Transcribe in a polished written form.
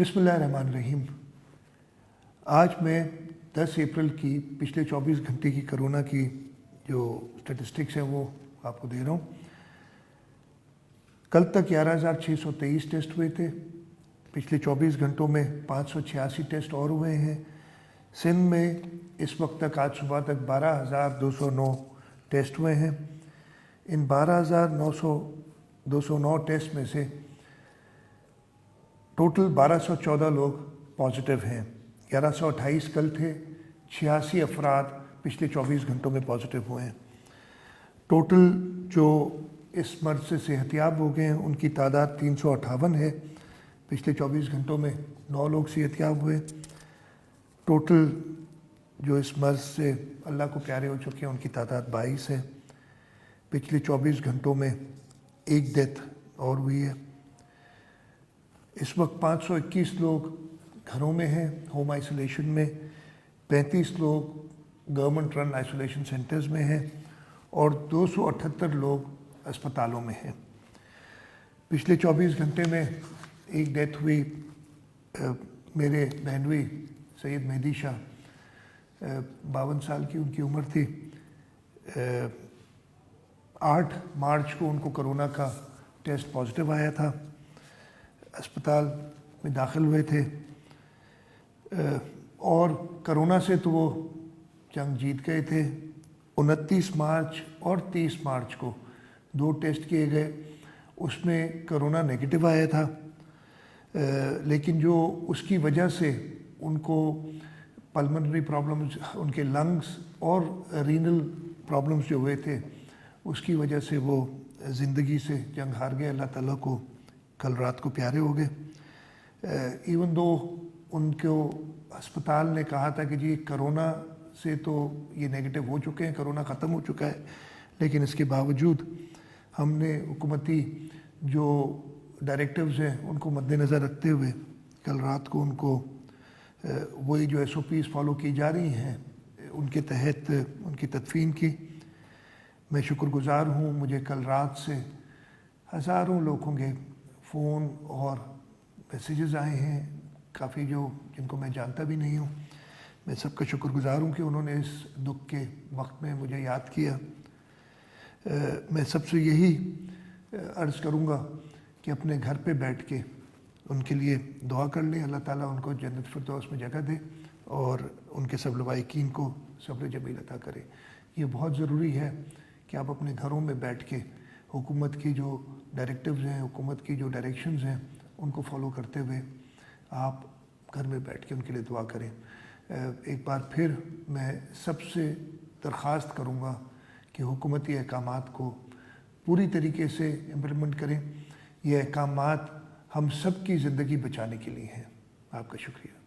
बिस्मिल्लाहिर्रहमानिर्रहीम। आज मैं 10 अप्रैल की पिछले 24 घंटे की कोरोना की जो स्टैटिस्टिक्स हैं वो आपको दे रहा हूँ। कल तक 11,623 टेस्ट हुए थे। पिछले 24 घंटों में 586 टेस्ट और हुए हैं। सिंध में इस वक्त तक आज सुबह तक 12,209 टेस्ट हुए हैं। इन 12,209 टेस्ट में से टोटल 1214 लोग पॉजिटिव हैं। 1128 कल थे। 86 अफराद पिछले 24 घंटों में पॉजिटिव हुए हैं। टोटल जो इस मर्ज से सेहतियाब हो गए हैं उनकी तादाद 358 है। पिछले 24 घंटों में 9 लोग सेहतियाब हुए। टोटल जो इस मर्ज से अल्लाह को प्यारे हो चुके हैं उनकी तादाद 22 है। पिछले 24 घंटों में एक डेथ और हुई है। इस वक्त 521 लोग घरों में हैं, होम आइसोलेशन में। 35 लोग गवर्नमेंट रन आइसोलेशन सेंटर्स में हैं और 278 लोग अस्पतालों में हैं। पिछले 24 घंटे में एक डेथ हुई। मेरे बहनोई सैयद मेहदी शाह, 52 साल की उनकी उम्र थी। 8 मार्च को उनको कोरोना का टेस्ट पॉजिटिव आया था। अस्पताल में दाखिल हुए थे और कोरोना से तो वो जंग जीत गए थे। 29 मार्च और 30 मार्च को 2 टेस्ट किए गए, उसमें कोरोना नेगेटिव आया था। लेकिन जो उसकी वजह से उनको पल्मोनरी प्रॉब्लम्स, उनके लंग्स और रीनल प्रॉब्लम्स जो हुए थे, उसकी वजह से वो ज़िंदगी से जंग हार गए। अल्लाह ताला को कल रात को प्यारे हो गए। इवन दो उनको अस्पताल ने कहा था कि जी कोरोना से तो ये नेगेटिव हो चुके हैं, कोरोना ख़त्म हो चुका है, लेकिन इसके बावजूद हमने हुकूमती जो डायरेक्टिव्स हैं उनको मद्देनज़र रखते हुए कल रात को उनको वही जो SOPs फॉलो की जा रही हैं उनके तहत उनकी तदफीन की। मैं शुक्रगुज़ार हूँ, मुझे कल रात से हज़ारों लोगों के फ़ोन और मैसेजेस आए हैं, काफ़ी जो जिनको मैं जानता भी नहीं हूँ। मैं सबका शुक्रगुज़ार हूँ कि उन्होंने इस दुख के वक्त में मुझे याद किया। मैं सबसे यही अर्ज़ करूँगा कि अपने घर पे बैठ के उनके लिए दुआ कर लें। अल्लाह ताला उनको जन्नत फिरदौस में जगह दे और उनके सब लवाहिकीन को सब्र जमील अता करे। ये बहुत ज़रूरी है कि आप अपने घरों में बैठ के हुकूमत की जो डायरेक्टिव्स हैं, हुकूमत की जो डायरेक्शंस हैं, उनको फॉलो करते हुए आप घर में बैठ के उनके लिए दुआ करें। एक बार फिर मैं सबसे दरख्वास्त करूँगा कि हुकूमती अहकामात को पूरी तरीके से इम्प्लीमेंट करें। ये अहकामात हम सब की ज़िंदगी बचाने के लिए हैं। आपका शुक्रिया।